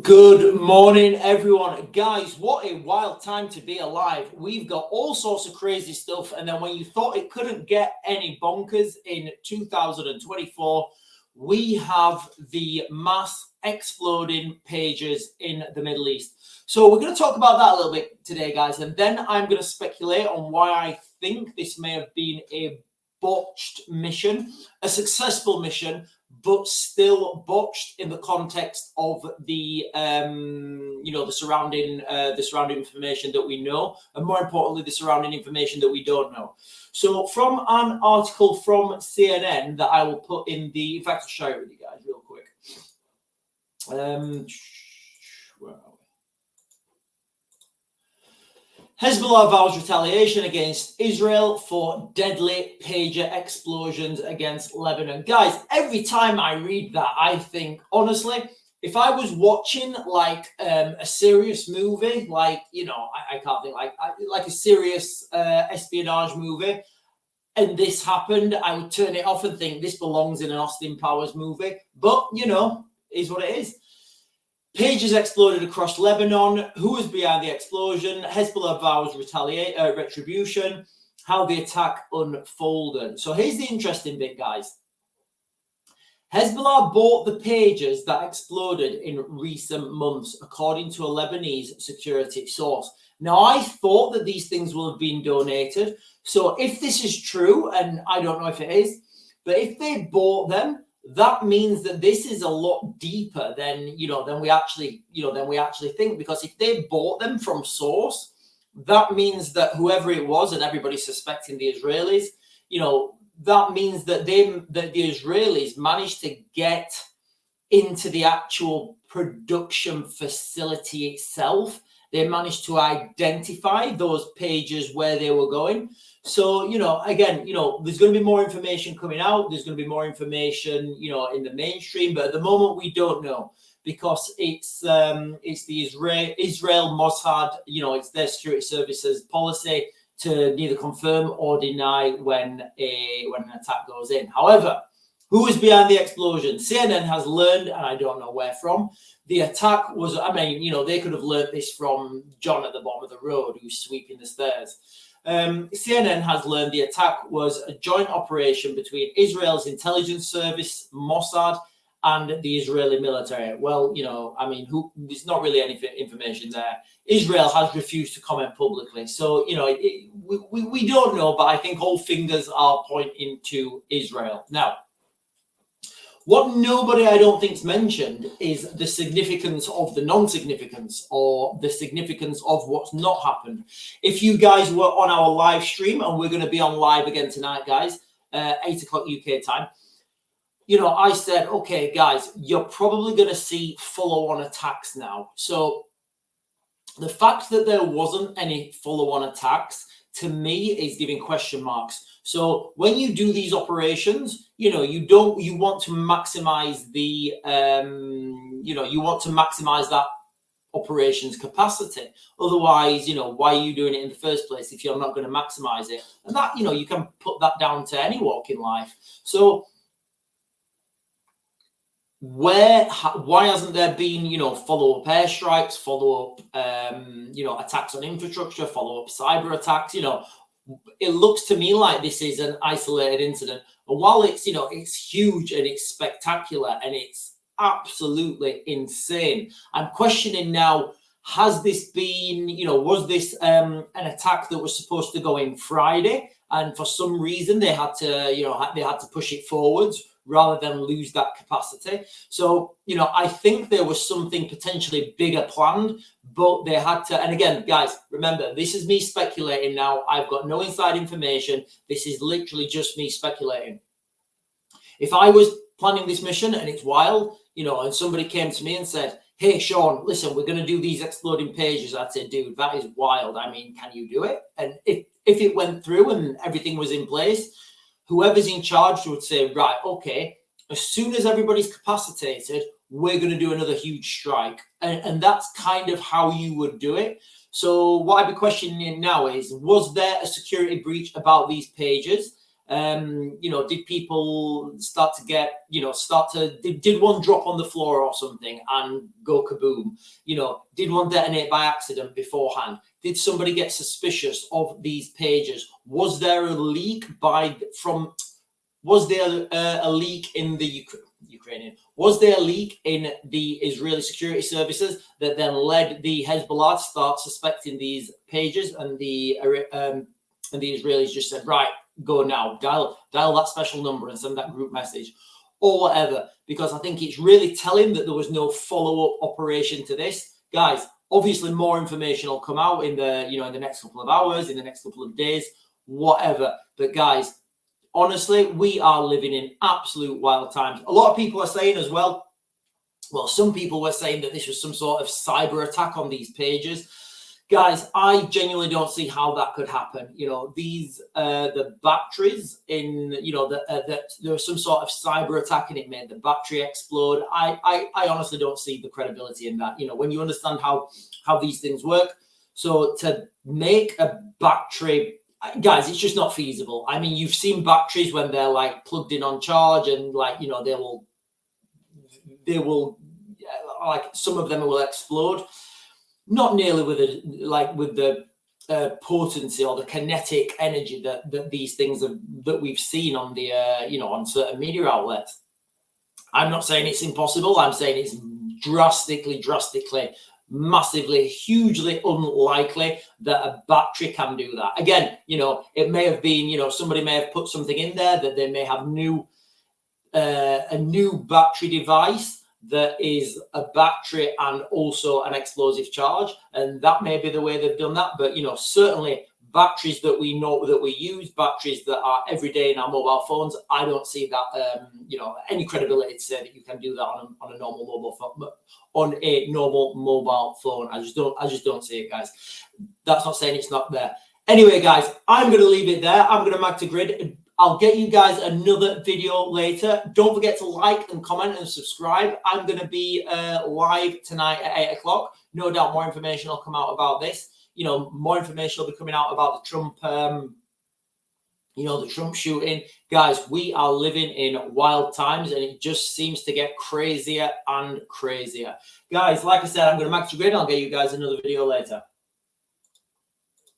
Good morning, everyone. Guys, what a wild time to be alive. We've got all sorts of crazy stuff. And then when you thought it couldn't get any bonkers in 2024, we have the mass exploding pages in the Middle East. So we're going to talk about that a little bit today, guys. And then I'm going to speculate on why I think this may have been a botched mission, a successful mission, but still botched in the context of the the surrounding information that we know, and more importantly, the surrounding information that we don't know. So, from an article from CNN that I will put in the, in fact, I'll share it with you guys real quick. Where are we? Hezbollah vows retaliation against Israel for deadly pager explosions against Lebanon. Guys, every time I read that, I think, honestly, if I was watching like a serious movie, like, I can't think, like a serious espionage movie, and this happened, I would turn it off and think this belongs in an Austin Powers movie. But, is what it is. Pages exploded across Lebanon. Who was behind the explosion? Hezbollah vows retribution. How the attack unfolded. So here's the interesting bit, guys. Hezbollah bought the pages that exploded in recent months, according to a Lebanese security source. Now, I thought that these things will have been donated. So if this is true, and I don't know if it is, but if they bought them, that means that this is a lot deeper than we actually think, because if they bought them from source, that means that whoever it was, and everybody's suspecting the Israelis, that means that the Israelis managed to get into the actual production facility itself. They managed to identify those pages where they were going. So, again, there's going to be more information coming out. There's going to be more information, in the mainstream. But at the moment, we don't know, because it's the Israel Mossad, it's their security services policy to neither confirm or deny when an attack goes in. However, who is behind the explosion? CNN has learned, and I don't know where from. The attack was, they could have learned this from John at the bottom of the road who's sweeping the stairs. CNN has learned the attack was a joint operation between Israel's intelligence service, Mossad, and the Israeli military. Well, there's not really any information there. Israel has refused to comment publicly. So, we don't know, but I think all fingers are pointing to Israel. Now, what nobody, I don't think, is mentioned is the significance of the non-significance, or the significance of what's not happened. If you guys were on our live stream, and we're going to be on live again tonight, guys, 8 o'clock UK time, I said, okay, guys, you're probably going to see follow-on attacks now. So the fact that there wasn't any follow-on attacks, to me, is giving question marks. So when you do these operations, you want to maximize the, you want to maximize that operations capacity. Otherwise, why are you doing it in the first place if you're not going to maximize it? And that, you can put that down to any walk in life. So why hasn't there been, follow-up airstrikes, follow-up, attacks on infrastructure, follow-up cyber attacks? It looks to me like this is an isolated incident. And while it's, it's huge and it's spectacular and it's absolutely insane, I'm questioning now, has this been, was this an attack that was supposed to go in Friday, and for some reason they had to, they had to push it forwards rather than lose that capacity? So, I think there was something potentially bigger planned, but they had to. And again, guys, remember, this is me speculating now. I've got no inside information. This is literally just me speculating. If I was planning this mission and it's wild, and somebody came to me and said, hey, Sean, listen, we're going to do these exploding pages, I'd say, dude, that is wild. Can you do it? And if it went through and everything was in place, whoever's in charge would say, right, okay, as soon as everybody's capacitated, we're going to do another huge strike. And that's kind of how you would do it. So what I'd be questioning now is, was there a security breach about these pages? You know, did people start to get, you know, did one drop on the floor or something and go kaboom? You know, did one detonate by accident beforehand? Did somebody get suspicious of these pages? Was there a leak was there a leak in the Ukrainian? Was there a leak in the Israeli security services that then led the Hezbollah to start suspecting these pages, and the Israelis just said, right, go now, dial that special number and send that group message or whatever? Because I think it's really telling that there was no follow-up operation to this. Guys, obviously more information will come out in the, you know, in the next couple of hours, in the next couple of days, whatever. But guys, honestly, we are living in absolute wild times. A lot of people are saying as well, some people were saying that this was some sort of cyber attack on these pages. Guys, I genuinely don't see how that could happen. You know, these, the batteries in, you know, that there was some sort of cyber attack and it made the battery explode. I honestly don't see the credibility in that. You know, when you understand how these things work. So to make a battery, guys, it's just not feasible. I mean, you've seen batteries when they're like plugged in on charge and like, you know, they will like some of them will explode. Not nearly with the potency or the kinetic energy that these things that we've seen on the you know, on certain media outlets. I'm not saying it's impossible. I'm saying it's drastically, massively, hugely unlikely that a battery can do that. Again, you know, it may have been, you know, somebody may have put something in there that they may have a new battery device that is a battery and also an explosive charge, and that may be the way they've done that. But you know, certainly batteries that we know that we use, batteries that are every day in our mobile phones, I don't see that you know, any credibility to say that you can do that on a normal mobile phone. On a normal mobile phone, I just don't see it, guys. That's not saying it's not there. Anyway, guys, I'm going to leave it there. I'm going to mag to grid. I'll get you guys another video later. Don't forget to like and comment and subscribe. I'm going to be live tonight at 8 o'clock. No doubt more information will come out about this. You know, more information will be coming out about the Trump, you know, the Trump shooting. Guys, we are living in wild times and it just seems to get crazier and crazier. Guys, like I said, I'm going to max your grid. I'll get you guys another video later.